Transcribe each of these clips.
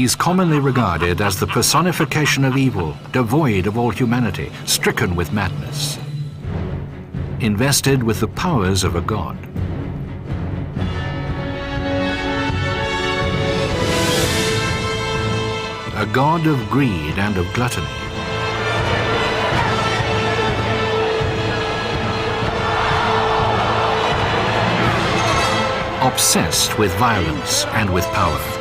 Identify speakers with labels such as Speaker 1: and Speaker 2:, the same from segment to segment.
Speaker 1: He's commonly regarded as the personification of evil, devoid of all humanity, stricken with madness, invested with the powers of a god. A god of greed and of gluttony. Obsessed with violence and with power.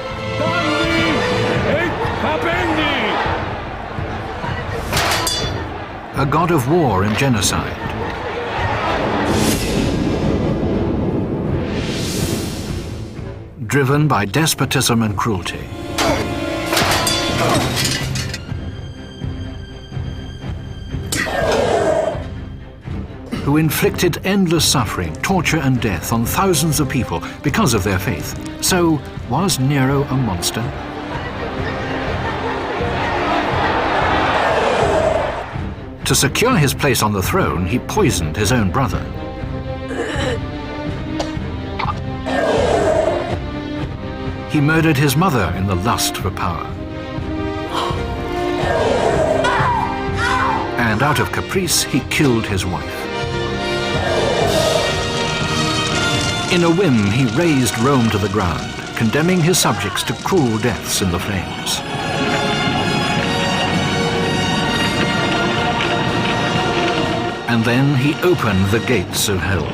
Speaker 1: A god of war and genocide. Driven by despotism and cruelty. Who inflicted endless suffering, torture and death on thousands of people because of their faith. So, was Nero a monster? To secure his place on the throne, he poisoned his own brother. He murdered his mother in the lust for power. And out of caprice, he killed his wife. In a whim, he razed Rome to the ground, condemning his subjects to cruel deaths in the flames. And then he opened the gates of hell.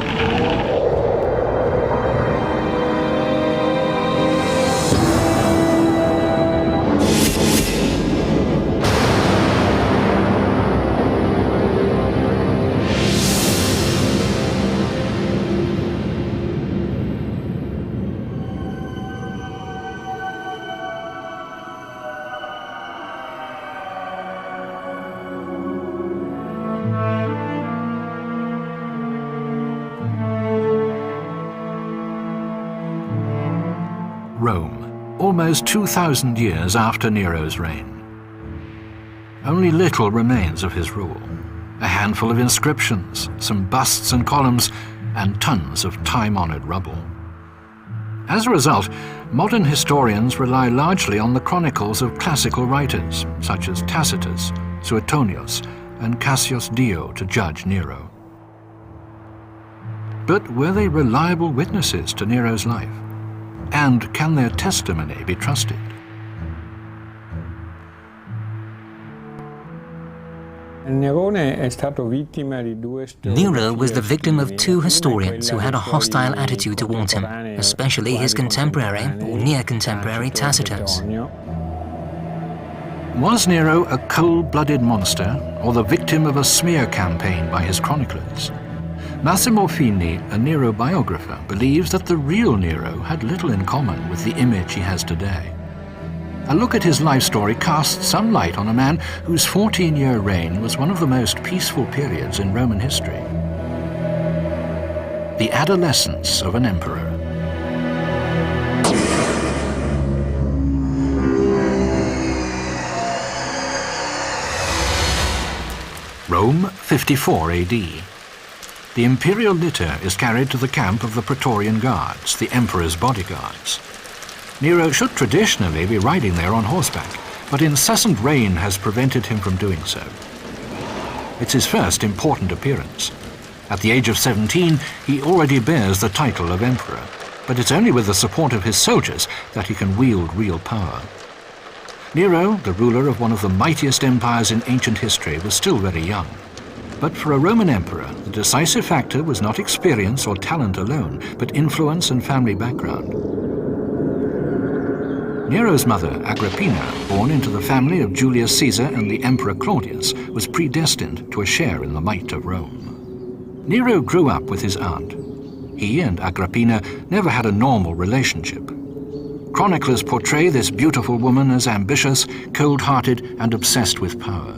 Speaker 1: Rome, almost 2,000 years after Nero's reign. Only little remains of his rule. A handful of inscriptions, some busts and columns, and tons of time-honored rubble. As a result, modern historians rely largely on the chronicles of classical writers, such as Tacitus, Suetonius, and Cassius Dio to judge Nero. But were they reliable witnesses to Nero's life? And can their testimony be trusted?
Speaker 2: Nero was the victim of two historians who had a hostile attitude towards him, especially his contemporary or near-contemporary Tacitus.
Speaker 1: Was Nero a cold-blooded monster or the victim of a smear campaign by his chroniclers? Massimo Fini, a Nero biographer, believes that the real Nero had little in common with the image he has today. A look at his life story casts some light on a man whose 14-year reign was one of the most peaceful periods in Roman history. The adolescence of an emperor. Rome, 54 AD. The imperial litter is carried to the camp of the Praetorian Guards, the emperor's bodyguards. Nero should traditionally be riding there on horseback, but incessant rain has prevented him from doing so. It's his first important appearance. At the age of 17, he already bears the title of emperor, but it's only with the support of his soldiers that he can wield real power. Nero, the ruler of one of the mightiest empires in ancient history, was still very young. But for a Roman emperor, the decisive factor was not experience or talent alone, but influence and family background. Nero's mother, Agrippina, born into the family of Julius Caesar and the Emperor Claudius, was predestined to a share in the might of Rome. Nero grew up with his aunt. He and Agrippina never had a normal relationship. Chroniclers portray this beautiful woman as ambitious, cold-hearted, and obsessed with power.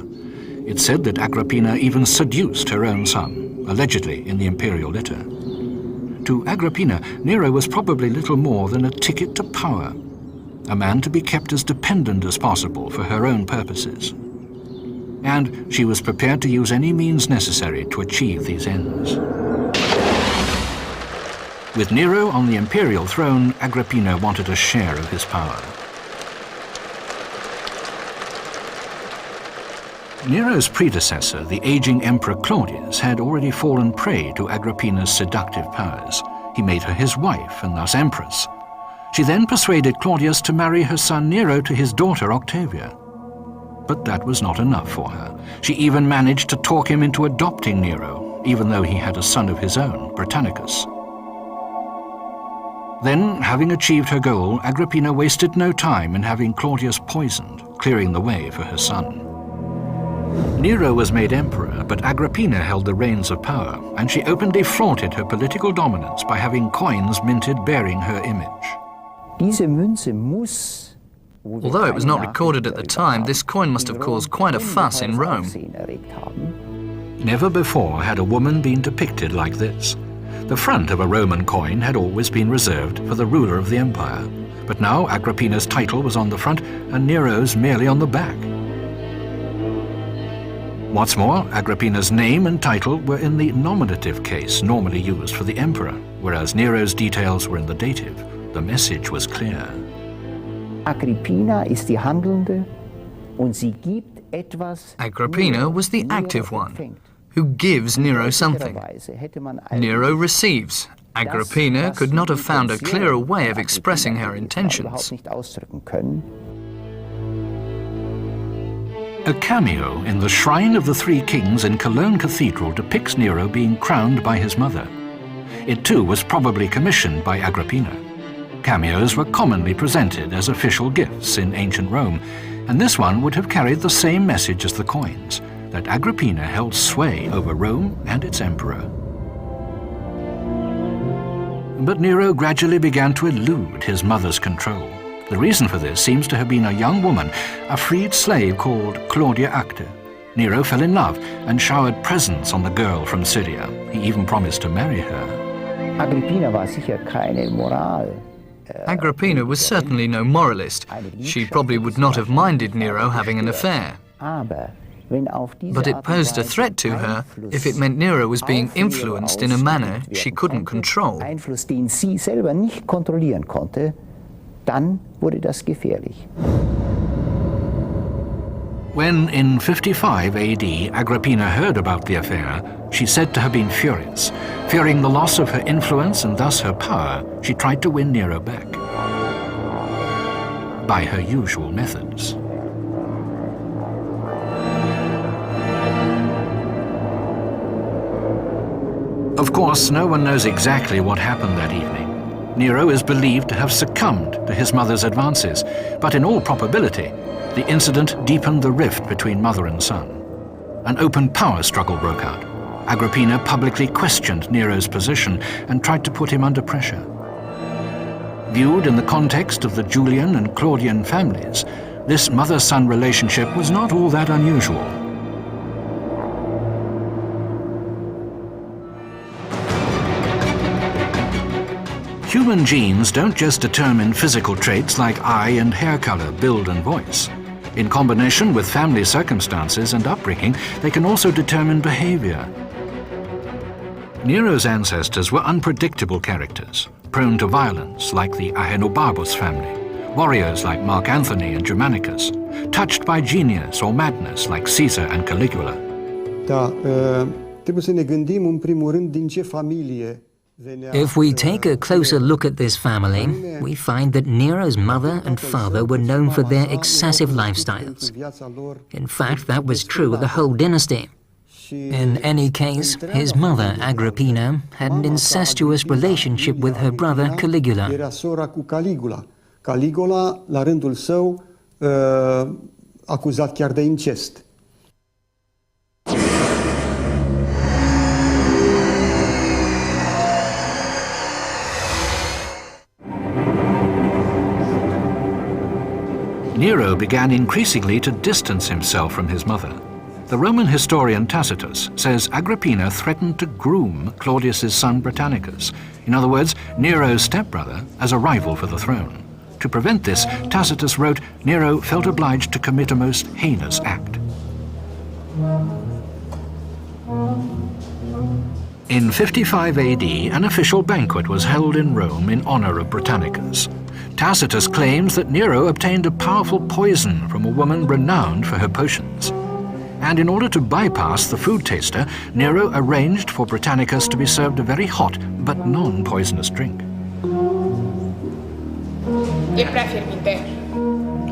Speaker 1: It's said that Agrippina even seduced her own son, allegedly in the imperial litter. To Agrippina, Nero was probably little more than a ticket to power, a man to be kept as dependent as possible for her own purposes. And she was prepared to use any means necessary to achieve these ends. With Nero on the imperial throne, Agrippina wanted a share of his power. Nero's predecessor, the aging Emperor Claudius, had already fallen prey to Agrippina's seductive powers. He made her his wife and thus empress. She then persuaded Claudius to marry her son Nero to his daughter Octavia. But that was not enough for her. She even managed to talk him into adopting Nero, even though he had a son of his own, Britannicus. Then, having achieved her goal, Agrippina wasted no time in having Claudius poisoned, clearing the way for her son. Nero was made emperor, but Agrippina held the reins of power, and she openly flaunted her political dominance by having coins minted bearing her image.
Speaker 3: Although it was not recorded at the time, this coin must have caused quite a fuss in Rome.
Speaker 1: Never before had a woman been depicted like this. The front of a Roman coin had always been reserved for the ruler of the empire, but now Agrippina's title was on the front and Nero's merely on the back. What's more, Agrippina's name and title were in the nominative case normally used for the emperor, whereas Nero's details were in the dative. The message was clear.
Speaker 4: Agrippina
Speaker 3: was the active one, who gives Nero something. Nero receives. Agrippina could not have found a clearer way of expressing her intentions.
Speaker 1: A cameo in the Shrine of the Three Kings in Cologne Cathedral depicts Nero being crowned by his mother. It too was probably commissioned by Agrippina. Cameos were commonly presented as official gifts in ancient Rome, and this one would have carried the same message as the coins, that Agrippina held sway over Rome and its emperor. But Nero gradually began to elude his mother's control. The reason for this seems to have been a young woman, a freed slave called Claudia Acta. Nero fell in love and showered presents on the girl from Syria. He even promised to marry her.
Speaker 3: Agrippina was certainly no moralist. She probably would not have minded Nero having an affair. But it posed a threat to her if it meant Nero was being influenced in a manner she couldn't control.
Speaker 1: When in 55 AD Agrippina heard about the affair, she's said to have been furious. Fearing the loss of her influence and thus her power, she tried to win Nero back by her usual methods. Of course, no one knows exactly what happened that evening. Nero is believed to have succumbed to his mother's advances, but in all probability, the incident deepened the rift between mother and son. An open power struggle broke out. Agrippina publicly questioned Nero's position and tried to put him under pressure. Viewed in the context of the Julian and Claudian families, this mother-son relationship was not all that unusual. Human genes don't just determine physical traits like eye and hair color, build and voice. In combination with family circumstances and upbringing, they can also determine behavior. Nero's ancestors were unpredictable characters, prone to violence like the Ahenobarbus family, warriors like Mark Antony and Germanicus, touched by genius or madness like Caesar and Caligula.
Speaker 5: Trebuie să ne gândim în primul rând din ce familie.
Speaker 2: If we take a closer look at this family, we find that Nero's mother and father were known for their excessive lifestyles. In fact, that was true of the whole dynasty. In any case, his mother, Agrippina, had an incestuous relationship with her brother, Caligula.
Speaker 5: Era sora cu Caligula. Caligula, la rândul său, acuzat chiar de incest.
Speaker 1: Nero began increasingly to distance himself from his mother. The Roman historian Tacitus says Agrippina threatened to groom Claudius's son Britannicus, in other words, Nero's stepbrother, as a rival for the throne. To prevent this, Tacitus wrote, Nero felt obliged to commit a most heinous act. In 55 AD, an official banquet was held in Rome in honor of Britannicus. Tacitus claims that Nero obtained a powerful poison from a woman renowned for her potions. And in order to bypass the food taster, Nero arranged for Britannicus to be served a very hot but non-poisonous drink.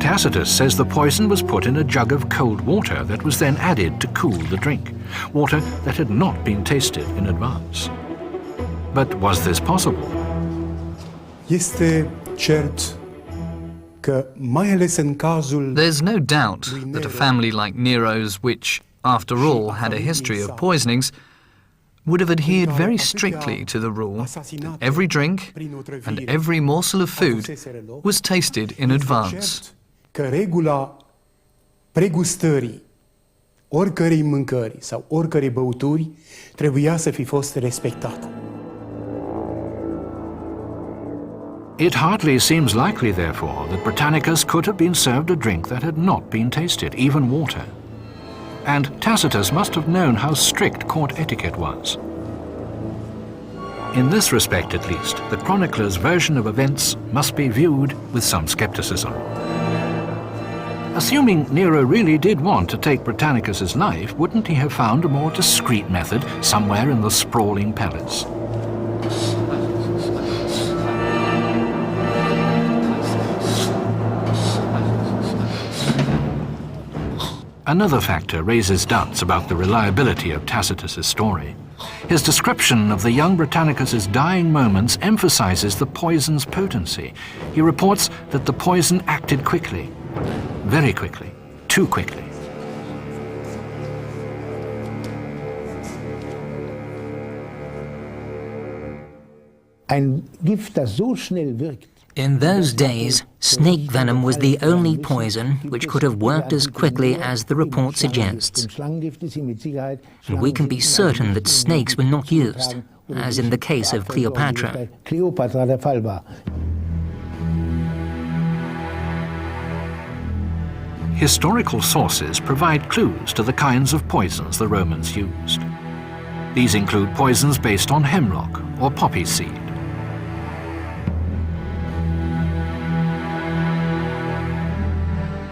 Speaker 1: Tacitus says the poison was put in a jug of cold water that was then added to cool the drink, water that had not been tasted in advance. But was this possible?
Speaker 6: Este cert că, mai ales în cazul
Speaker 3: There's no doubt that a family like Nero's, which, after all, had a history of poisonings, would have adhered very strictly to the rule that every drink and every morsel of food was tasted in advance.
Speaker 6: Că regula pregustării oricărei mâncări sau oricărei băuturi trebuia să fi fost respectată.
Speaker 1: It hardly seems likely, therefore, that Britannicus could have been served a drink that had not been tasted, even water. And Tacitus must have known how strict court etiquette was. In this respect, at least, the chronicler's version of events must be viewed with some skepticism. Assuming Nero really did want to take Britannicus's life, wouldn't he have found a more discreet method somewhere in the sprawling palace? Another factor raises doubts about the reliability of Tacitus's story. His description of the young Britannicus's dying moments emphasizes the poison's potency. He reports that the poison acted quickly, very quickly, too quickly.
Speaker 4: Ein Gift, das so schnell wirkt.
Speaker 2: In those days, snake venom was the only poison which could have worked as quickly as the report suggests. And we can be certain that snakes were not used, as in the case of Cleopatra.
Speaker 1: Historical sources provide clues to the kinds of poisons the Romans used. These include poisons based on hemlock or poppy seed.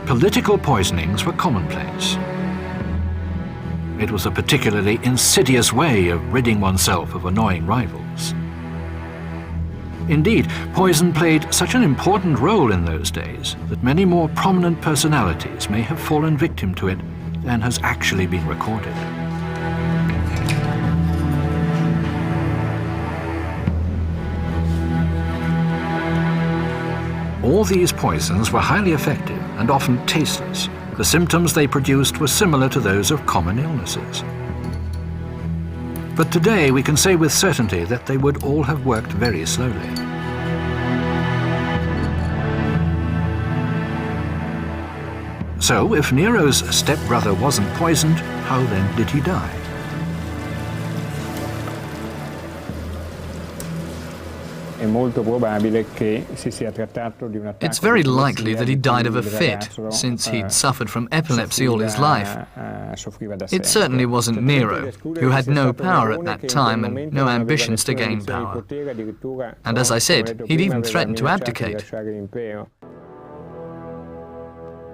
Speaker 1: Political poisonings were commonplace. It was a particularly insidious way of ridding oneself of annoying rivals. Indeed, poison played such an important role in those days that many more prominent personalities may have fallen victim to it than has actually been recorded. All these poisons were highly effective and often tasteless. The symptoms they produced were similar to those of common illnesses. But today we can say with certainty that they would all have worked very slowly. So, if Nero's stepbrother wasn't poisoned, how then did he die?
Speaker 3: It's very likely that he died of a fit, since he'd suffered from epilepsy all his life. It certainly wasn't Nero, who had no power at that time and no ambitions to gain power. And as I said, he'd even threatened to abdicate.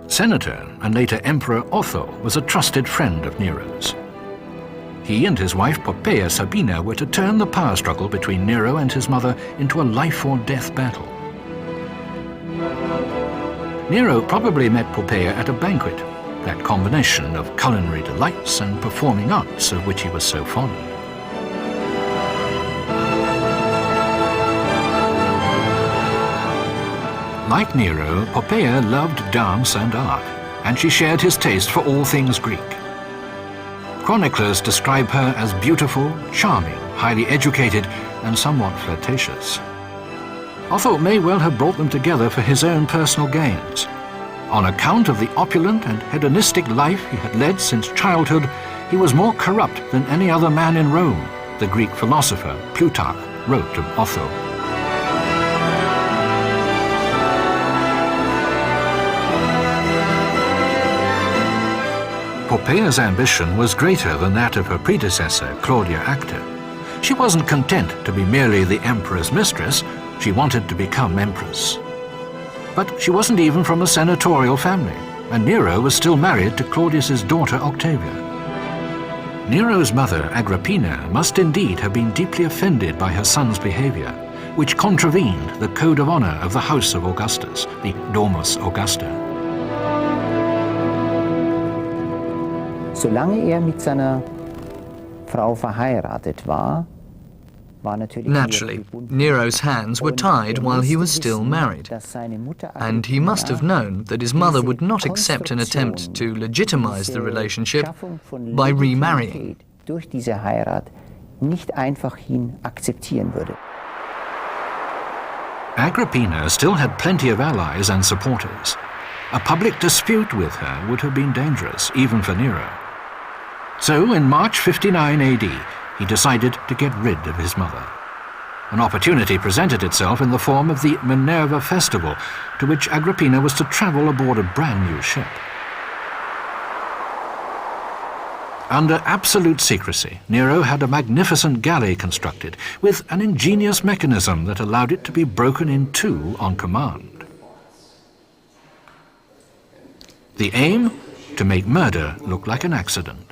Speaker 1: Senator and later Emperor Otho was a trusted friend of Nero's. He and his wife Poppaea Sabina were to turn the power struggle between Nero and his mother into a life-or-death battle. Nero probably met Poppaea at a banquet, that combination of culinary delights and performing arts of which he was so fond. Like Nero, Poppaea loved dance and art, and she shared his taste for all things Greek. Chroniclers describe her as beautiful, charming, highly educated, and somewhat flirtatious. Otho may well have brought them together for his own personal gains. On account of the opulent and hedonistic life he had led since childhood, he was more corrupt than any other man in Rome, the Greek philosopher Plutarch wrote of Otho. Poppaea's ambition was greater than that of her predecessor, Claudia Acta. She wasn't content to be merely the emperor's mistress, she wanted to become empress. But she wasn't even from a senatorial family. and Nero was still married to Claudius's daughter Octavia. Nero's mother, Agrippina, must indeed have been deeply offended by her son's behavior, which contravened the code of honor of the House of Augustus, the Domus Augusta.
Speaker 7: Solange mit seiner Frau verheiratet war,
Speaker 3: naturally, Nero's hands were tied while he was still married, and he must have known that his mother would not accept an attempt to legitimize the relationship by remarrying.
Speaker 7: Durch diese Heirat nicht einfach hin akzeptieren würde.
Speaker 1: Agrippina still had plenty of allies and supporters. A public dispute with her would have been dangerous, even for Nero. So, in March 59 AD, he decided to get rid of his mother. An opportunity presented itself in the form of the Minerva festival, to which Agrippina was to travel aboard a brand new ship. Under absolute secrecy, Nero had a magnificent galley constructed with an ingenious mechanism that allowed it to be broken in two on command. The aim? To make murder look like an accident.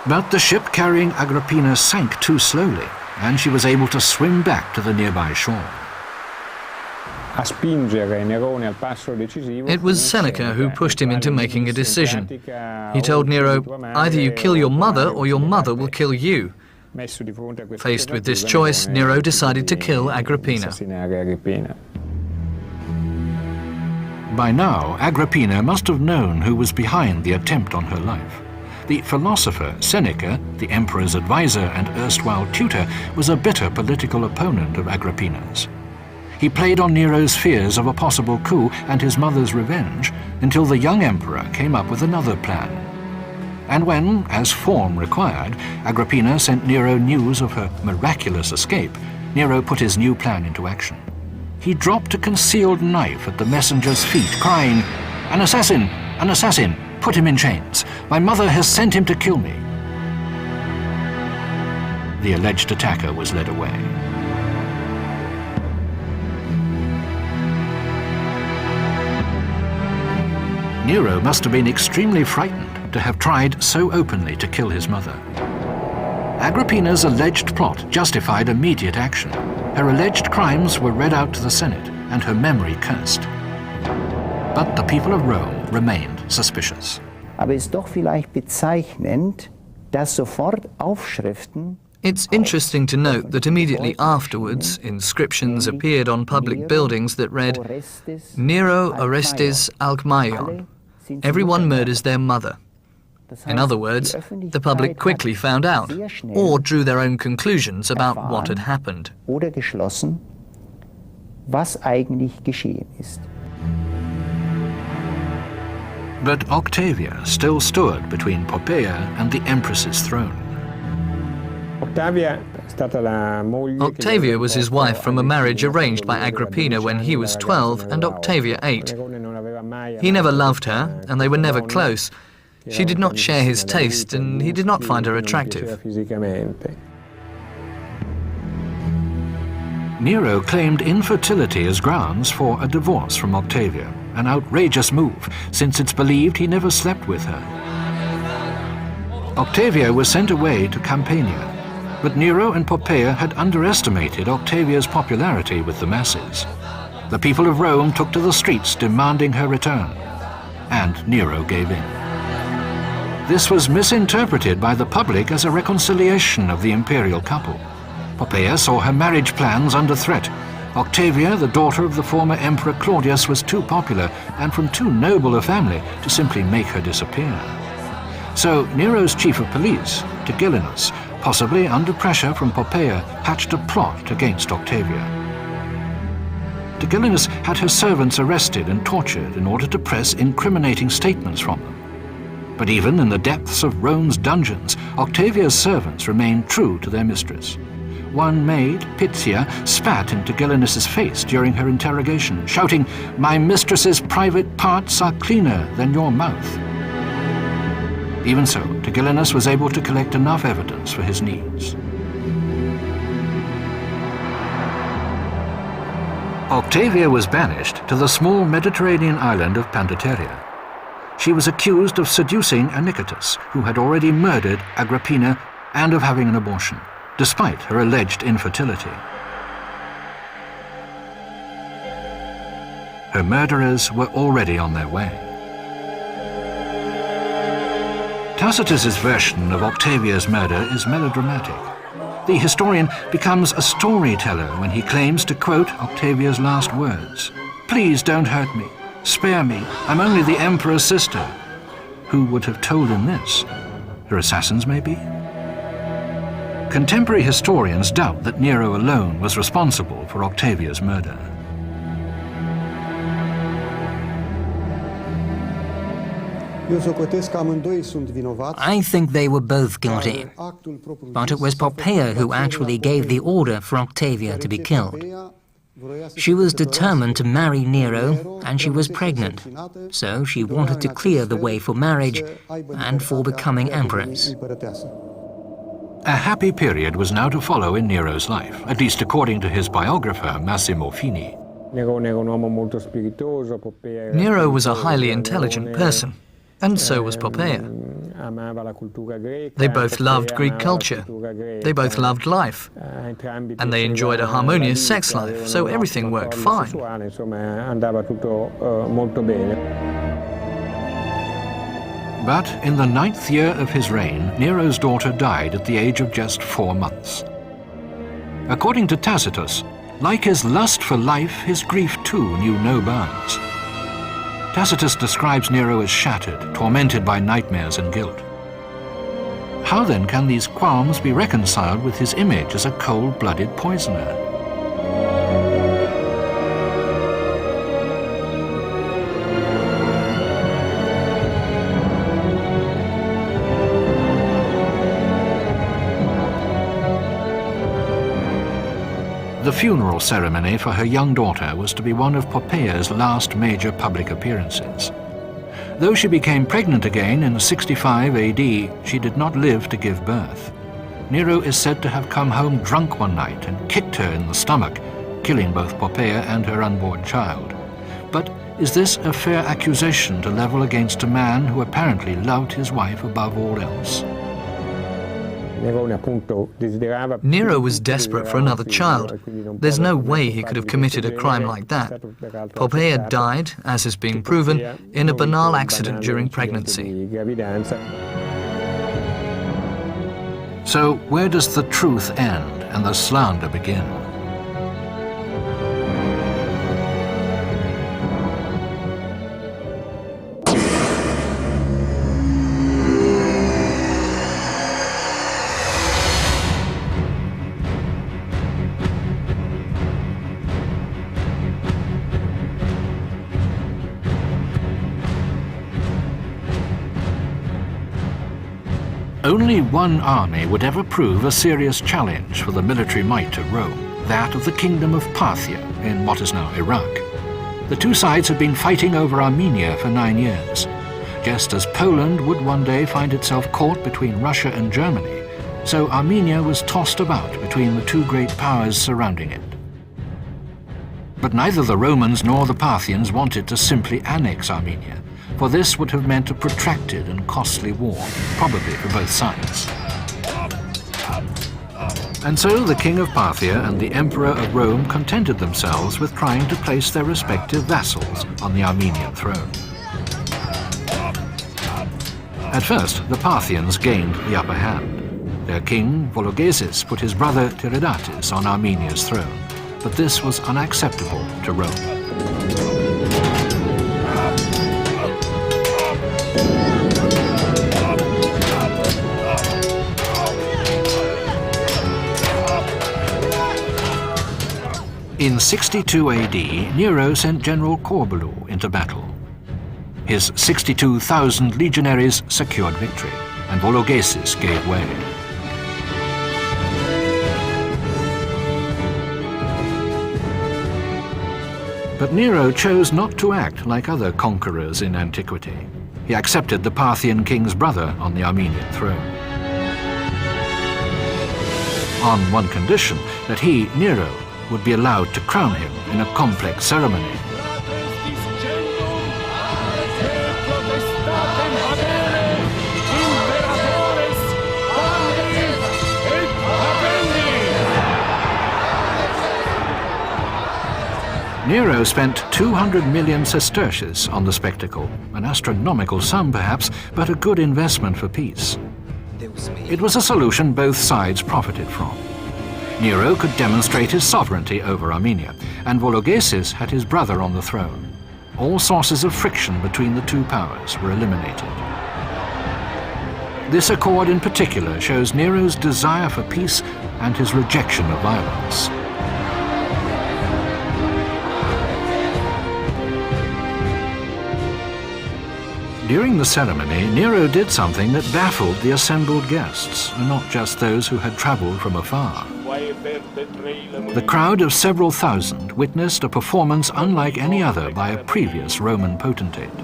Speaker 1: But the ship carrying Agrippina sank too slowly, and she was able to swim back to the nearby shore.
Speaker 3: It was Seneca who pushed him into making a decision. He told Nero, either you kill your mother or your mother will kill you. Faced with this choice, Nero decided to kill Agrippina.
Speaker 1: By now, Agrippina must have known who was behind the attempt on her life. The philosopher Seneca, the emperor's advisor and erstwhile tutor, was a bitter political opponent of Agrippina's. He played on Nero's fears of a possible coup and his mother's revenge until the young emperor came up with another plan. And when, as form required, Agrippina sent Nero news of her miraculous escape, Nero put his new plan into action. He dropped a concealed knife at the messenger's feet, crying, "An assassin! An assassin! Put him in chains! My mother has sent him to kill me!" The alleged attacker was led away. Nero must have been extremely frightened to have tried so openly to kill his mother. Agrippina's alleged plot justified immediate action. Her alleged crimes were read out to the Senate and her memory cursed. But the people of Rome remained suspicious.
Speaker 7: Aber es ist doch vielleicht bezeichnend, dass sofort Aufschriften.
Speaker 3: It's interesting to note that immediately afterwards, inscriptions appeared on public buildings that read, Nero Orestes Alcmaion. Everyone murders their mother. In other words, the public quickly found out, or drew their own conclusions about what had happened.
Speaker 7: Oder geschlossen, was eigentlich geschehen ist.
Speaker 1: But Octavia still stood between Poppaea and the empress's throne.
Speaker 3: Octavia was his wife from a marriage arranged by Agrippina when he was 12 and Octavia 8. He never loved her, and they were never close. She did not share his taste, and he did not find her attractive.
Speaker 1: Nero claimed infertility as grounds for a divorce from Octavia, an outrageous move, since it's believed he never slept with her. Octavia was sent away to Campania, but Nero and Poppaea had underestimated Octavia's popularity with the masses. The people of Rome took to the streets demanding her return, and Nero gave in. This was misinterpreted by the public as a reconciliation of the imperial couple. Poppaea saw her marriage plans under threat. Octavia, the daughter of the former Emperor Claudius, was too popular and from too noble a family to simply make her disappear. So Nero's chief of police, Tigellinus, possibly under pressure from Poppaea, hatched a plot against Octavia. Tigellinus had her servants arrested and tortured in order to press incriminating statements from them. But even in the depths of Rome's dungeons, Octavia's servants remained true to their mistress. One maid, Pythia, spat in Tigellinus's face during her interrogation, shouting, "My mistress's private parts are cleaner than your mouth." Even so, Tigellinus was able to collect enough evidence for his needs. Octavia was banished to the small Mediterranean island of Pandateria. She was accused of seducing Anicetus, who had already murdered Agrippina, and of having an abortion, despite her alleged infertility. Her murderers were already on their way. Tacitus's version of Octavia's murder is melodramatic. The historian becomes a storyteller when he claims to quote Octavia's last words. "Please don't hurt me. Spare me. I'm only the emperor's sister." Who would have told him this? Her assassins, maybe? Contemporary historians doubt that Nero alone was responsible for Octavia's murder.
Speaker 2: I think they were both guilty, but it was Poppaea who actually gave the order for Octavia to be killed. She was determined to marry Nero, and she was pregnant, so she wanted to clear the way for marriage and for becoming empress.
Speaker 1: A happy period was now to follow in Nero's life, at least according to his biographer Massimo Fini.
Speaker 3: Nero was a highly intelligent person, and so was Poppaea. They both loved Greek culture, they both loved life, and they enjoyed a harmonious sex life, so everything worked fine.
Speaker 1: But in the 9th year of his reign, Nero's daughter died at the age of just 4 months. According to Tacitus, like his lust for life, his grief too knew no bounds. Tacitus describes Nero as shattered, tormented by nightmares and guilt. How then can these qualms be reconciled with his image as a cold-blooded poisoner? The funeral ceremony for her young daughter was to be one of Poppaea's last major public appearances. Though she became pregnant again in 65 AD, she did not live to give birth. Nero is said to have come home drunk one night and kicked her in the stomach, killing both Poppaea and her unborn child. But is this a fair accusation to level against a man who apparently loved his wife above all else?
Speaker 3: Nero was desperate for another child. There's no way he could have committed a crime like that. Poppaea died, as has been proven, in a banal accident during pregnancy.
Speaker 1: So where does the truth end and the slander begin? Only one army would ever prove a serious challenge for the military might of Rome, that of the Kingdom of Parthia in what is now Iraq. The two sides had been fighting over Armenia for 9 years. Just as Poland would one day find itself caught between Russia and Germany, so Armenia was tossed about between the two great powers surrounding it. But neither the Romans nor the Parthians wanted to simply annex Armenia, for this would have meant a protracted and costly war, probably for both sides. And so the King of Parthia and the Emperor of Rome contented themselves with trying to place their respective vassals on the Armenian throne. At first, the Parthians gained the upper hand. Their king, Vologeses, put his brother Tiridates on Armenia's throne, but this was unacceptable to Rome. In 62 AD, Nero sent General Corbulo into battle. His 62,000 legionaries secured victory, and Vologeses gave way. But Nero chose not to act like other conquerors in antiquity. He accepted the Parthian king's brother on the Armenian throne, on one condition, that he, Nero, would be allowed to crown him in a complex ceremony. Nero spent 200 million sesterces on the spectacle, an astronomical sum perhaps, but a good investment for peace. It was a solution both sides profited from. Nero could demonstrate his sovereignty over Armenia, and Vologeses had his brother on the throne. All sources of friction between the two powers were eliminated. This accord in particular shows Nero's desire for peace and his rejection of violence. During the ceremony, Nero did something that baffled the assembled guests, and not just those who had traveled from afar. The crowd of several thousand witnessed a performance unlike any other by a previous Roman potentate.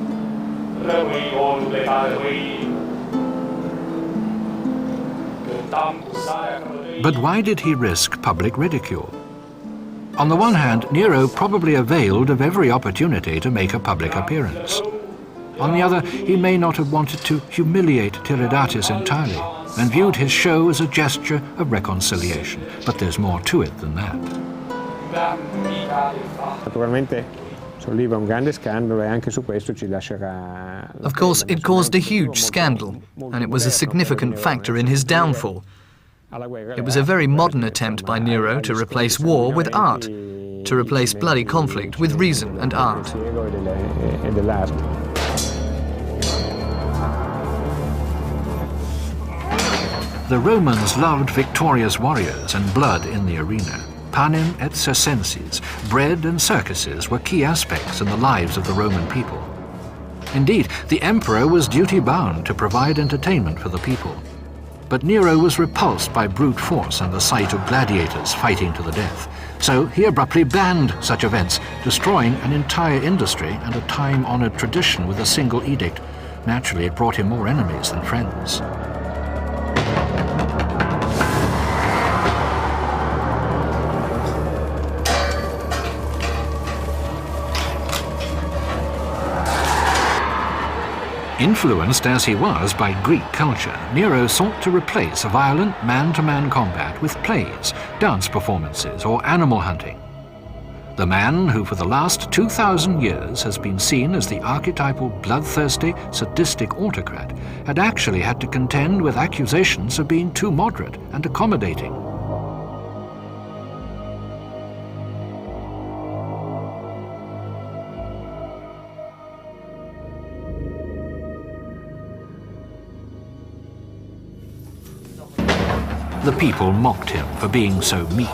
Speaker 1: But why did he risk public ridicule? On the one hand, Nero probably availed of every opportunity to make a public appearance. On the other, he may not have wanted to humiliate Tiridates entirely and viewed his show as a gesture of reconciliation. But there's more to it than that.
Speaker 3: Of course, it caused a huge scandal, and it was a significant factor in his downfall. It was a very modern attempt by Nero to replace war with art, to replace bloody conflict with reason and art.
Speaker 1: The Romans loved victorious warriors and blood in the arena. Panem et circenses, bread and circuses were key aspects in the lives of the Roman people. Indeed, the emperor was duty-bound to provide entertainment for the people. But Nero was repulsed by brute force and the sight of gladiators fighting to the death. So he abruptly banned such events, destroying an entire industry and a time-honored tradition with a single edict. Naturally, it brought him more enemies than friends. Influenced as he was by Greek culture, Nero sought to replace violent man-to-man combat with plays, dance performances, or animal hunting. The man who for the last 2,000 years has been seen as the archetypal bloodthirsty, sadistic autocrat had actually had to contend with accusations of being too moderate and accommodating. The people mocked him for being so meek.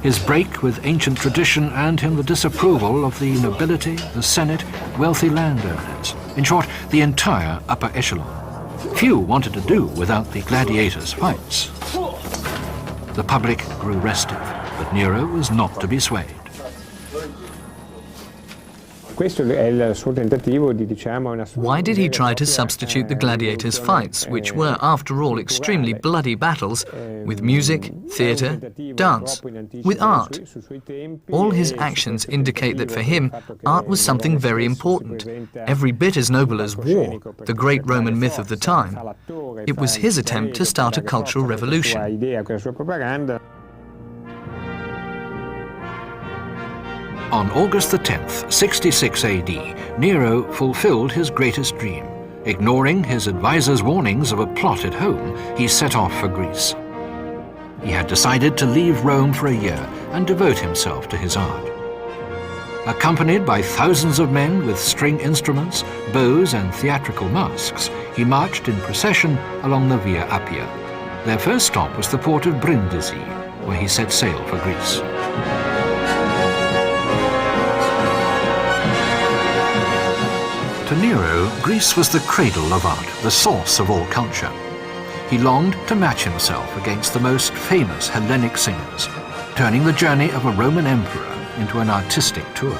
Speaker 1: His break with ancient tradition earned him the disapproval of the nobility, the senate, wealthy landowners. In short, the entire upper echelon. Few wanted to do without the gladiators' fights. The public grew restive, but Nero was not to be swayed.
Speaker 3: Why did he try to substitute the gladiators' fights, which were, after all, extremely bloody battles, with music, theatre, dance, with art? All his actions indicate that for him, art was something very important, every bit as noble as war, the great Roman myth of the time. It was his attempt to start a cultural revolution.
Speaker 1: On August the 10th, 66 AD, Nero fulfilled his greatest dream. Ignoring his advisors' warnings of a plot at home, he set off for Greece. He had decided to leave Rome for a year and devote himself to his art. Accompanied by thousands of men with string instruments, bows and theatrical masks, he marched in procession along the Via Appia. Their first stop was the port of Brindisi, where he set sail for Greece. To Nero, Greece was the cradle of art, the source of all culture. He longed to match himself against the most famous Hellenic singers, turning the journey of a Roman emperor into an artistic tour.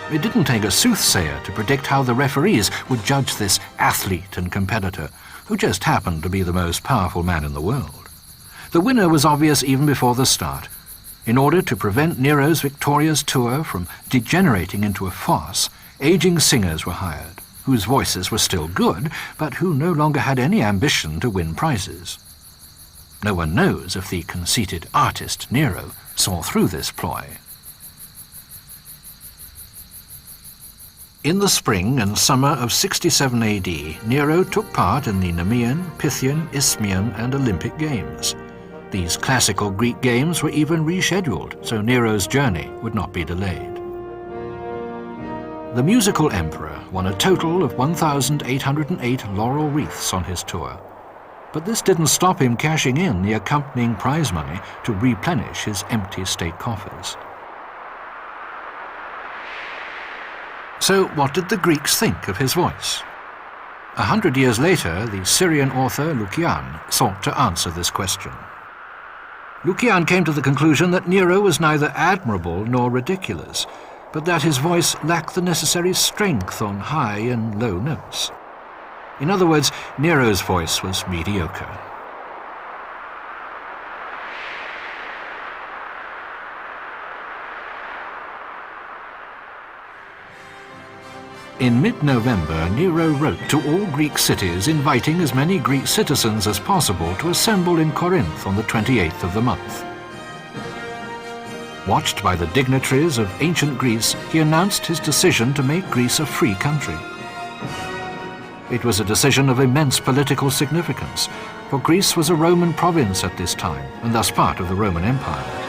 Speaker 1: It didn't take a soothsayer to predict how the referees would judge this athlete and competitor, who just happened to be the most powerful man in the world. The winner was obvious even before the start. In order to prevent Nero's victorious tour from degenerating into a farce, aging singers were hired, whose voices were still good, but who no longer had any ambition to win prizes. No one knows if the conceited artist Nero saw through this ploy. In the spring and summer of 67 AD, Nero took part in the Nemean, Pythian, Isthmian and Olympic Games. These classical Greek games were even rescheduled, so Nero's journey would not be delayed. The musical emperor won a total of 1,808 laurel wreaths on his tour, but this didn't stop him cashing in the accompanying prize money to replenish his empty state coffers. So what did the Greeks think of his voice? 100 years later, the Syrian author Lucian sought to answer this question. Lucian came to the conclusion that Nero was neither admirable nor ridiculous, but that his voice lacked the necessary strength on high and low notes. In other words, Nero's voice was mediocre. In mid-November, Nero wrote to all Greek cities inviting as many Greek citizens as possible to assemble in Corinth on the 28th of the month. Watched by the dignitaries of ancient Greece, he announced his decision to make Greece a free country. It was a decision of immense political significance, for Greece was a Roman province at this time, and thus part of the Roman Empire.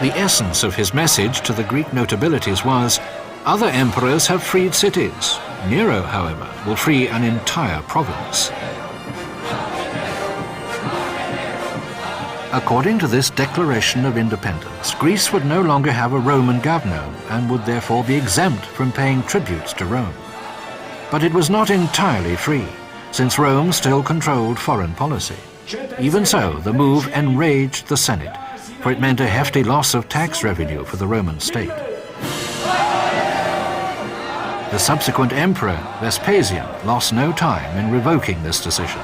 Speaker 1: The essence of his message to the Greek notabilities was, other emperors have freed cities. Nero, however, will free an entire province. According to this declaration of independence, Greece would no longer have a Roman governor and would therefore be exempt from paying tributes to Rome. But it was not entirely free, since Rome still controlled foreign policy. Even so, the move enraged the Senate, for it meant a hefty loss of tax revenue for the Roman state. The subsequent emperor, Vespasian, lost no time in revoking this decision.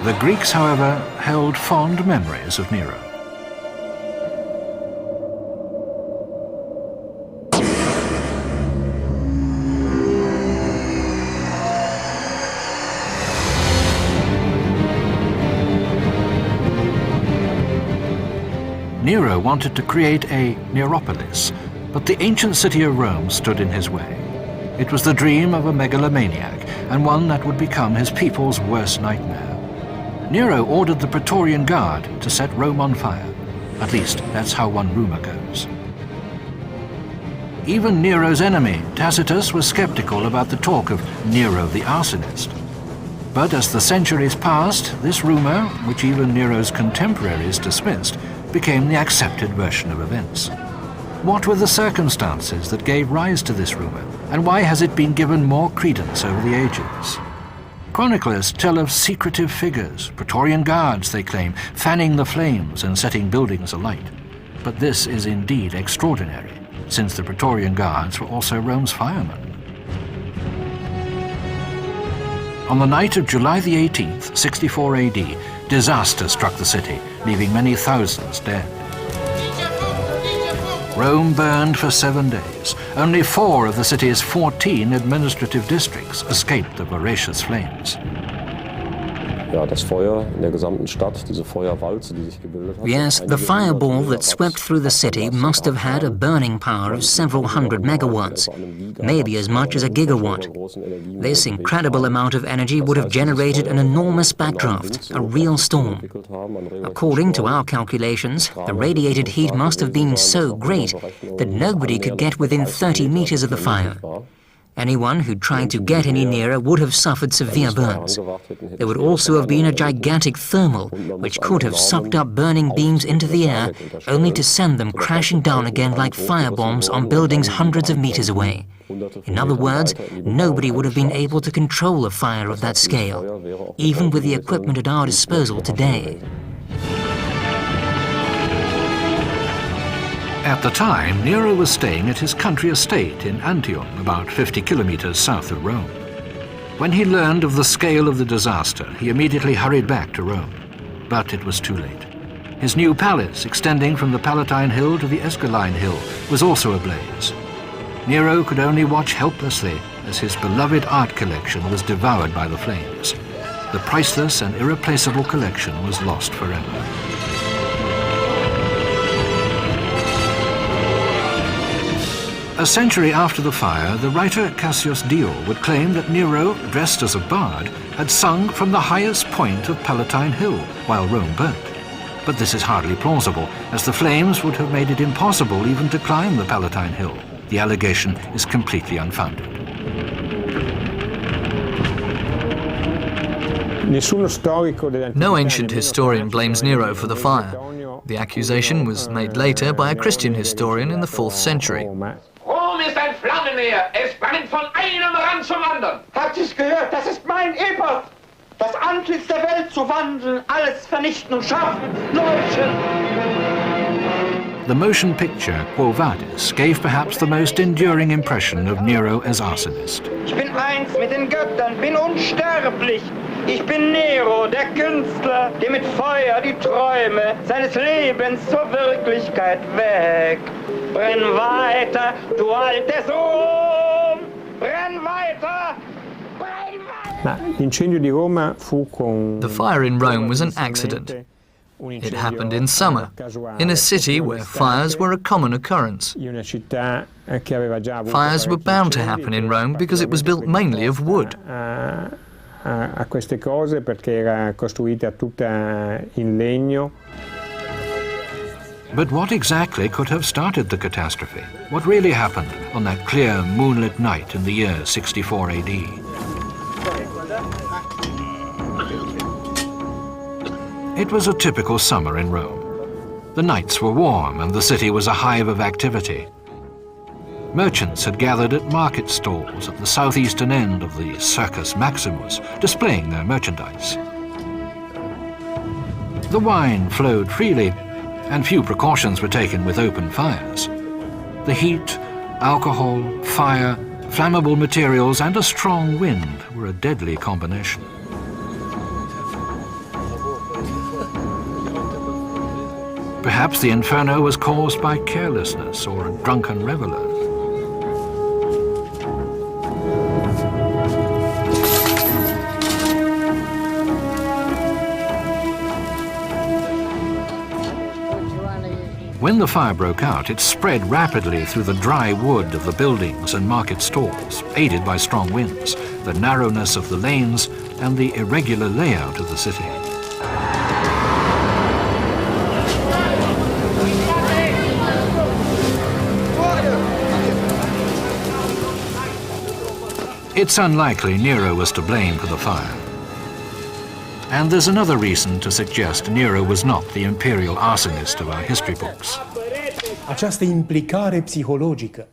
Speaker 1: The Greeks, however, held fond memories of Nero. Nero wanted to create a Neropolis, but the ancient city of Rome stood in his way. It was the dream of a megalomaniac, and one that would become his people's worst nightmare. Nero ordered the Praetorian Guard to set Rome on fire. At least, that's how one rumor goes. Even Nero's enemy, Tacitus, was skeptical about the talk of Nero the arsonist. But as the centuries passed, this rumor, which even Nero's contemporaries dismissed, became the accepted version of events. What were the circumstances that gave rise to this rumor, and why has it been given more credence over the ages? Chroniclers tell of secretive figures, Praetorian guards, they claim, fanning the flames and setting buildings alight. But this is indeed extraordinary, since the Praetorian guards were also Rome's firemen. On the night of July the 18th, 64 AD, disaster struck the city, leaving many thousands dead. Rome burned for 7 days. Only 4 of the city's 14 administrative districts escaped the voracious flames.
Speaker 8: Das Feuer in der gesamten Stadt, diese Feuerwalze, die sich gebildet hat.
Speaker 2: Yes, the fireball that swept through the city must have had a burning power of several hundred megawatts, maybe as much as a gigawatt. This incredible amount of energy would have generated an enormous backdraft, a real storm. According to our calculations, the radiated heat must have been so great that nobody could get within 30 meters of the fire. Anyone who tried to get any nearer would have suffered severe burns. There would also have been a gigantic thermal, which could have sucked up burning beams into the air, only to send them crashing down again like firebombs on buildings hundreds of meters away. In other words, nobody would have been able to control a fire of that scale, even with the equipment at our disposal today.
Speaker 1: At the time, Nero was staying at his country estate in Antium, about 50 kilometers south of Rome. When he learned of the scale of the disaster, he immediately hurried back to Rome. But it was too late. His new palace, extending from the Palatine Hill to the Esquiline Hill, was also ablaze. Nero could only watch helplessly as his beloved art collection was devoured by the flames. The priceless and irreplaceable collection was lost forever. A century after the fire, the writer Cassius Dio would claim that Nero, dressed as a bard, had sung from the highest point of Palatine Hill while Rome burnt. But this is hardly plausible, as the flames would have made it impossible even to climb the Palatine Hill. The allegation is completely unfounded.
Speaker 3: No ancient historian blames Nero for the fire. The accusation was made later by a Christian historian in the 4th century.
Speaker 9: Rom ist ein Flammenmeer. Es brennt von einem Rand zum anderen.
Speaker 10: Habt ihr's gehört? Das ist mein Epos. Das Antlitz der Welt zu wandeln, alles vernichten und schaffen, Leute.
Speaker 1: The motion picture Quo Vadis gave perhaps the most enduring impression of Nero as arsonist.
Speaker 10: Ich bin eins mit den Göttern, bin unsterblich. Ich bin Nero, der Künstler, der mit Feuer die Träume seines Lebens zur Wirklichkeit weckt. Brenn weiter, du altes Rom! Brenn weiter!
Speaker 3: The fire in Rome was an accident. It happened in summer, in a city where fires were a common occurrence. Fires were bound to happen in Rome because it was built mainly of wood.
Speaker 1: But what exactly could have started the catastrophe? What really happened on that clear, moonlit night in the year 64 AD? It was a typical summer in Rome. The nights were warm and the city was a hive of activity. Merchants had gathered at market stalls at the southeastern end of the Circus Maximus, displaying their merchandise. The wine flowed freely, and few precautions were taken with open fires. The heat, alcohol, fire, flammable materials, and a strong wind were a deadly combination. Perhaps the inferno was caused by carelessness or a drunken reveler. When the fire broke out, it spread rapidly through the dry wood of the buildings and market stalls, aided by strong winds, the narrowness of the lanes, and the irregular layout of the city. It's unlikely Nero was to blame for the fire. And there's another reason to suggest Nero was not the imperial arsonist of our history books.
Speaker 6: Această implicare psihologică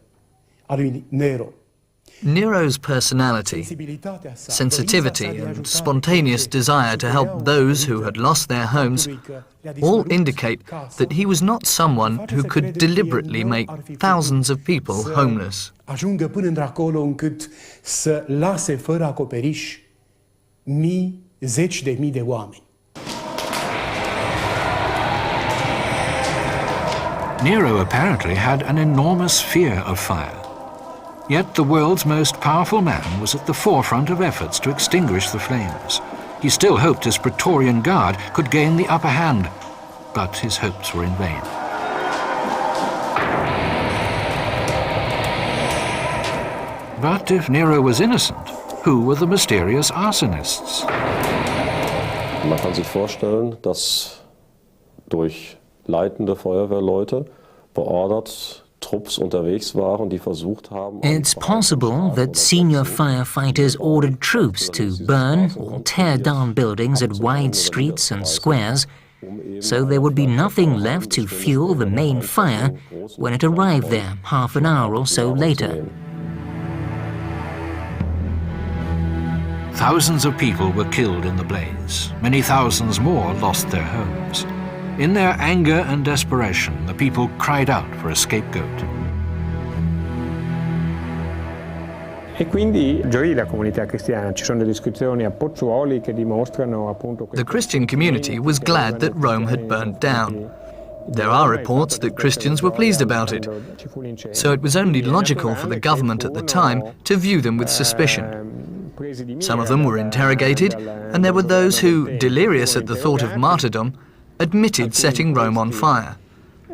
Speaker 6: a lui Nero.
Speaker 3: Nero's personality, sensitivity, and spontaneous desire to help those who had lost their homes all indicate that he was not someone who could deliberately make thousands of people homeless.
Speaker 6: Ajungă până într-acolo încât să lase fără acoperiș mii, zeci de mii de oameni.
Speaker 1: Nero apparently had an enormous fear of fire. Yet the world's most powerful man was at the forefront of efforts to extinguish the flames. He still hoped his Praetorian Guard could gain the upper hand, but his hopes were in vain. But if Nero was innocent, who were the mysterious arsonists?
Speaker 8: Man kann sich vorstellen, dass durch leitende Feuerwehrleute beordert Trupps unterwegs waren, die versucht haben.
Speaker 2: It's possible that senior firefighters ordered troops to burn or tear down buildings at wide streets and squares, so there would be nothing left to fuel the main fire when it arrived there half an hour or so later.
Speaker 1: Thousands of people were killed in the blaze. Many thousands more lost their homes. In their anger and desperation, the people cried out for a scapegoat.
Speaker 11: E quindi gioì la comunità cristiana. Ci sono delle iscrizioni a pozzuoli che dimostrano appunto.
Speaker 3: The Christian community was glad that Rome had burned down. There are reports that Christians were pleased about it, so it was only logical for the government at the time to view them with suspicion. Some of them were interrogated, and there were those who, delirious at the thought of martyrdom, admitted setting Rome on fire.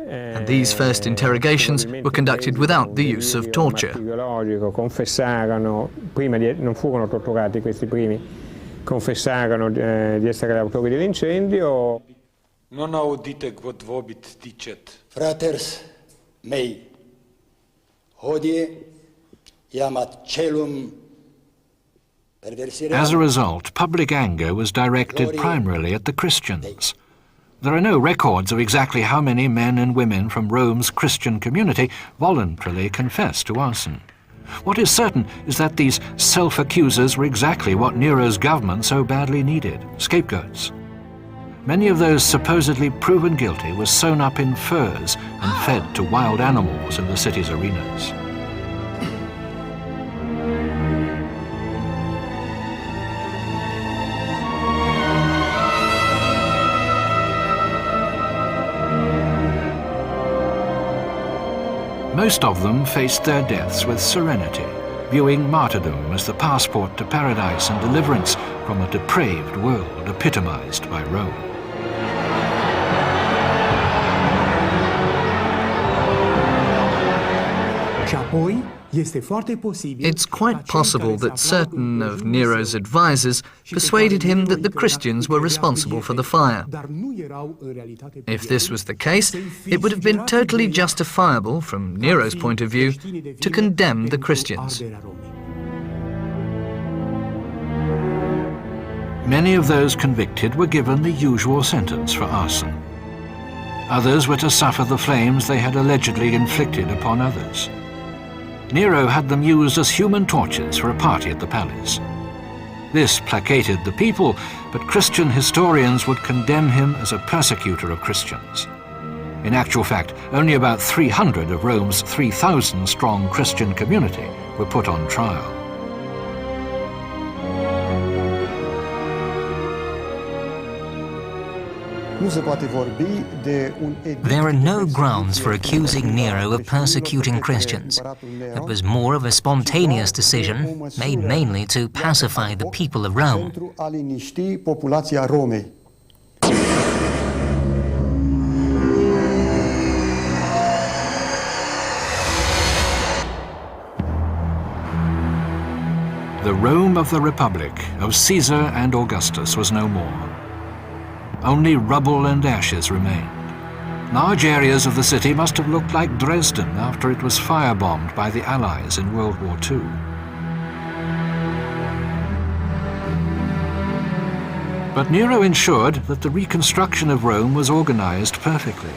Speaker 3: And these first interrogations were conducted without the use of torture.
Speaker 11: Confessarono, non furono torturati questi primi, confessarono di essere autori dell'incendio.
Speaker 12: Non audite quod vobit dicet.
Speaker 13: Fraters mei, hodie iamat celum.
Speaker 1: As a result, public anger was directed primarily at the Christians. There are no records of exactly how many men and women from Rome's Christian community voluntarily confessed to arson. What is certain is that these self-accusers were exactly what Nero's government so badly needed, scapegoats. Many of those supposedly proven guilty were sewn up in furs and fed to wild animals in the city's arenas. Most of them faced their deaths with serenity, viewing martyrdom as the passport to paradise and deliverance from a depraved world epitomized by Rome.
Speaker 3: It's quite possible that certain of Nero's advisors persuaded him that the Christians were responsible for the fire. If this was the case, it would have been totally justifiable, from Nero's point of view, to condemn the Christians.
Speaker 1: Many of those convicted were given the usual sentence for arson. Others were to suffer the flames they had allegedly inflicted upon others. Nero had them used as human torches for a party at the palace. This placated the people, but Christian historians would condemn him as a persecutor of Christians. In actual fact, only about 300 of Rome's 3,000-strong Christian community were put on trial.
Speaker 2: There are no grounds for accusing Nero of persecuting Christians. It was more of a spontaneous decision, made mainly to pacify the people of Rome.
Speaker 1: The Rome of the Republic, of Caesar and Augustus, was no more. Only rubble and ashes remained. Large areas of the city must have looked like Dresden after it was firebombed by the Allies in World War II. But Nero ensured that the reconstruction of Rome was organized perfectly.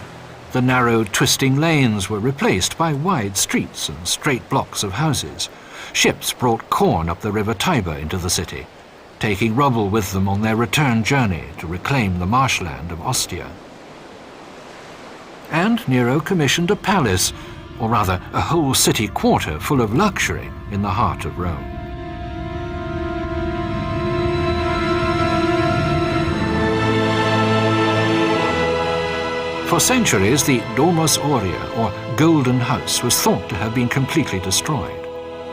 Speaker 1: The narrow, twisting lanes were replaced by wide streets and straight blocks of houses. Ships brought corn up the river Tiber into the city, taking rubble with them on their return journey to reclaim the marshland of Ostia. And Nero commissioned a palace, or rather a whole city quarter full of luxury in the heart of Rome. For centuries, the Domus Aurea, or Golden House, was thought to have been completely destroyed.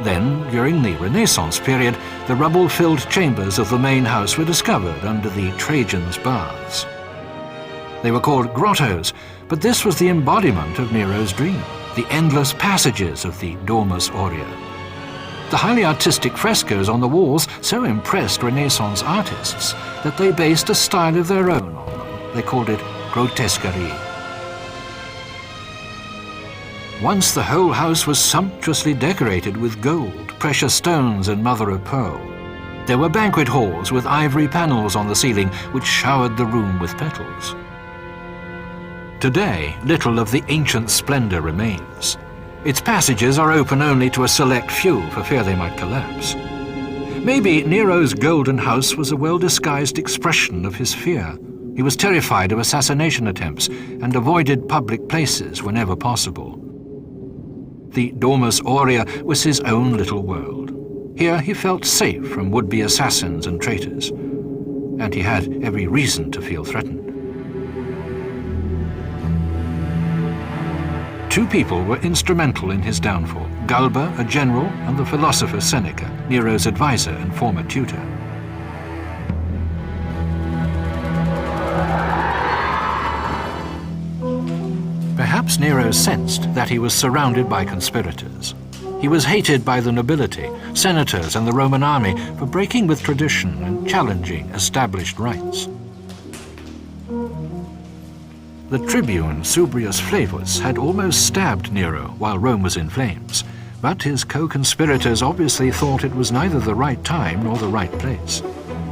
Speaker 1: Then, during the Renaissance period, the rubble-filled chambers of the main house were discovered under the Trajan's baths. They were called grottos, but this was the embodiment of Nero's dream, the endless passages of the Domus Aurea. The highly artistic frescoes on the walls so impressed Renaissance artists that they based a style of their own on them. They called it grotesquerie. Once the whole house was sumptuously decorated with gold, precious stones and mother-of-pearl. There were banquet halls with ivory panels on the ceiling which showered the room with petals. Today, little of the ancient splendor remains. Its passages are open only to a select few for fear they might collapse. Maybe Nero's Golden House was a well-disguised expression of his fear. He was terrified of assassination attempts and avoided public places whenever possible. The Domus Aurea was his own little world. Here he felt safe from would-be assassins and traitors, and he had every reason to feel threatened. Two people were instrumental in his downfall: Galba, a general, and the philosopher Seneca, Nero's advisor and former tutor. Perhaps Nero sensed that he was surrounded by conspirators. He was hated by the nobility, senators, and the Roman army for breaking with tradition and challenging established rights. The tribune Subrius Flavus had almost stabbed Nero while Rome was in flames, but his co-conspirators obviously thought it was neither the right time nor the right place.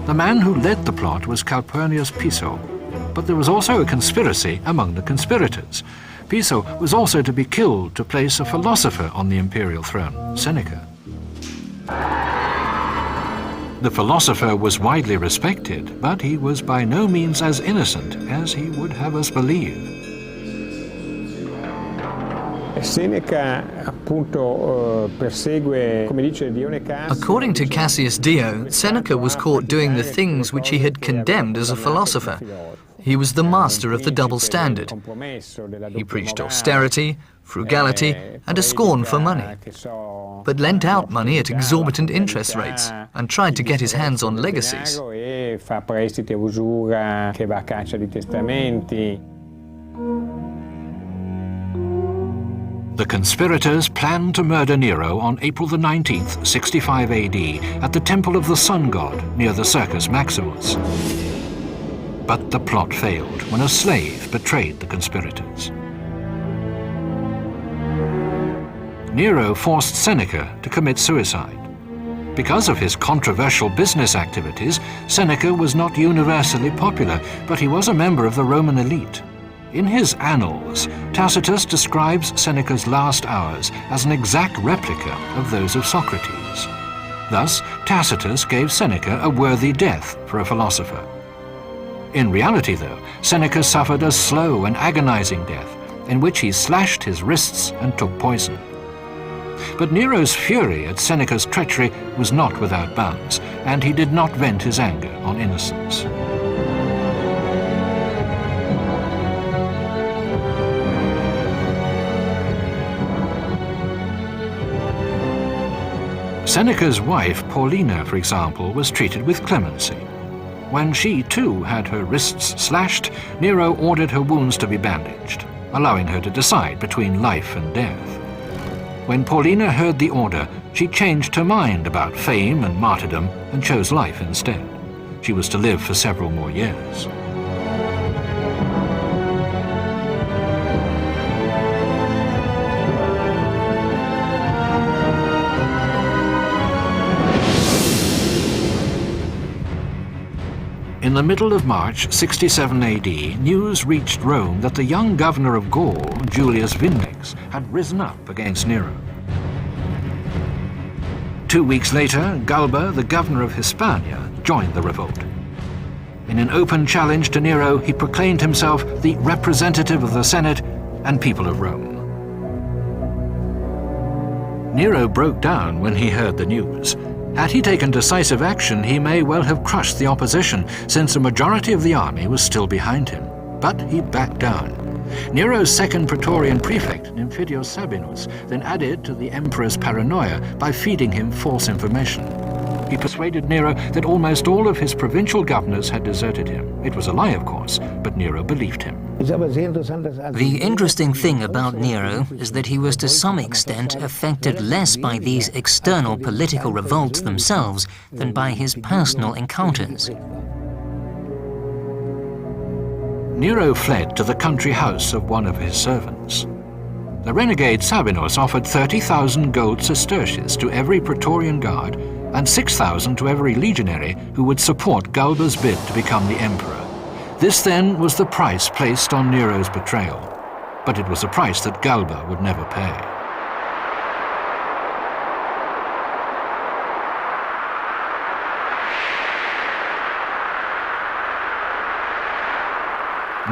Speaker 1: The man who led the plot was Calpurnius Piso, but there was also a conspiracy among the conspirators. Piso was also to be killed to place a philosopher on the imperial throne, Seneca. The philosopher was widely respected, but he was by no means as innocent as he would have us believe.
Speaker 3: According to Cassius Dio, Seneca was caught doing the things which he had condemned as a philosopher. He was the master of the double standard. He preached austerity, frugality, and a scorn for money, but lent out money at exorbitant interest rates and tried to get his hands on legacies.
Speaker 1: The conspirators planned to murder Nero on April the 19th, 65 AD, at the Temple of the Sun God near the Circus Maximus. But the plot failed when a slave betrayed the conspirators. Nero forced Seneca to commit suicide. Because of his controversial business activities, Seneca was not universally popular, but he was a member of the Roman elite. In his Annals, Tacitus describes Seneca's last hours as an exact replica of those of Socrates. Thus, Tacitus gave Seneca a worthy death for a philosopher. In reality, though, Seneca suffered a slow and agonizing death, in which he slashed his wrists and took poison. But Nero's fury at Seneca's treachery was not without bounds, and he did not vent his anger on innocents. Seneca's wife, Paulina, for example, was treated with clemency. When she, too, had her wrists slashed, Nero ordered her wounds to be bandaged, allowing her to decide between life and death. When Paulina heard the order, she changed her mind about fame and martyrdom and chose life instead. She was to live for several more years. In the middle of March 67 AD, news reached Rome that the young governor of Gaul, Julius Vindex, had risen up against Nero. 2 weeks later, Galba, the governor of Hispania, joined the revolt. In an open challenge to Nero, he proclaimed himself the representative of the Senate and people of Rome. Nero broke down when he heard the news. Had he taken decisive action, he may well have crushed the opposition, since a majority of the army was still behind him. But he backed down. Nero's second Praetorian prefect, Nymphidius Sabinus, then added to the emperor's paranoia by feeding him false information. He persuaded Nero that almost all of his provincial governors had deserted him. It was a lie, of course, but Nero believed him.
Speaker 2: The interesting thing about Nero is that he was to some extent affected less by these external political revolts themselves than by his personal encounters.
Speaker 1: Nero fled to the country house of one of his servants. The renegade Sabinus offered 30,000 gold sesterces to every Praetorian guard and 6,000 to every legionary who would support Galba's bid to become the emperor. This then was the price placed on Nero's betrayal, but it was a price that Galba would never pay.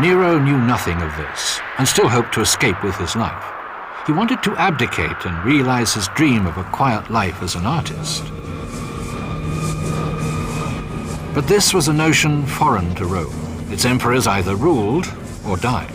Speaker 1: Nero knew nothing of this and still hoped to escape with his life. He wanted to abdicate and realize his dream of a quiet life as an artist. But this was a notion foreign to Rome. Its emperors either ruled or died.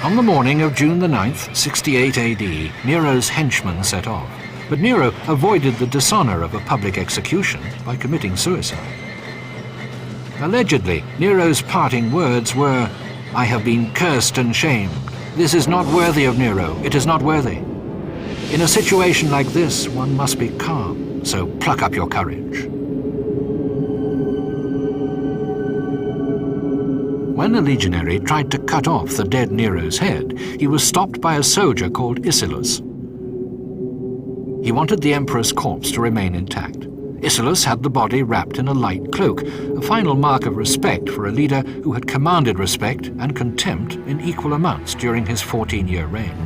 Speaker 1: On the morning of June the 9th, 68 AD, Nero's henchmen set off. But Nero avoided the dishonor of a public execution by committing suicide. Allegedly, Nero's parting words were, "I have been cursed and shamed. This is not worthy of Nero. It is not worthy." In a situation like this, one must be calm, so pluck up your courage. When a legionary tried to cut off the dead Nero's head, he was stopped by a soldier called Isilus. He wanted the emperor's corpse to remain intact. Isilus had the body wrapped in a light cloak, a final mark of respect for a leader who had commanded respect and contempt in equal amounts during his 14-year reign.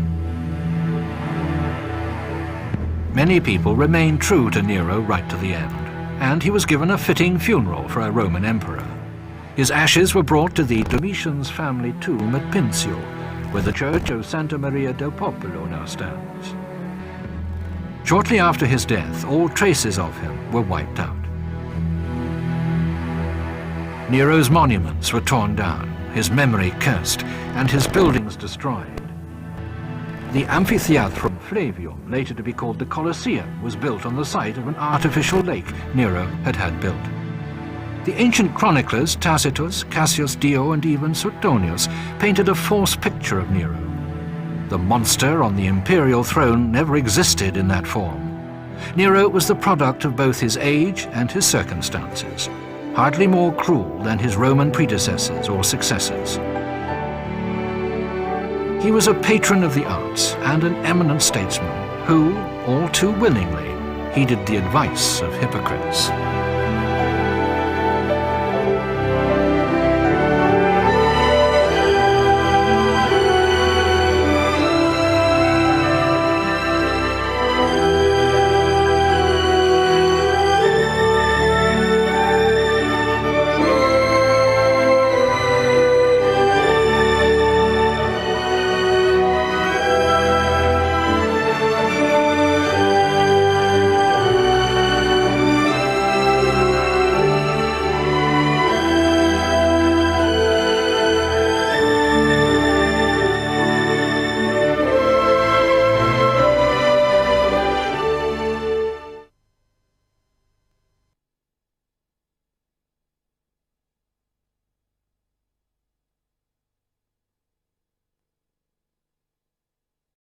Speaker 1: Many people remained true to Nero right to the end, and he was given a fitting funeral for a Roman emperor. His ashes were brought to the Domitian's family tomb at Pincio, where the church of Santa Maria del Popolo now stands. Shortly after his death, all traces of him were wiped out. Nero's monuments were torn down, his memory cursed, and his buildings destroyed. The Amphitheatrum Flavium, later to be called the Colosseum, was built on the site of an artificial lake Nero had built. The ancient chroniclers Tacitus, Cassius Dio and even Suetonius painted a false picture of Nero. The monster on the imperial throne never existed in that form. Nero was the product of both his age and his circumstances, hardly more cruel than his Roman predecessors or successors. He was a patron of the arts and an eminent statesman who, all too willingly, heeded the advice of hypocrites.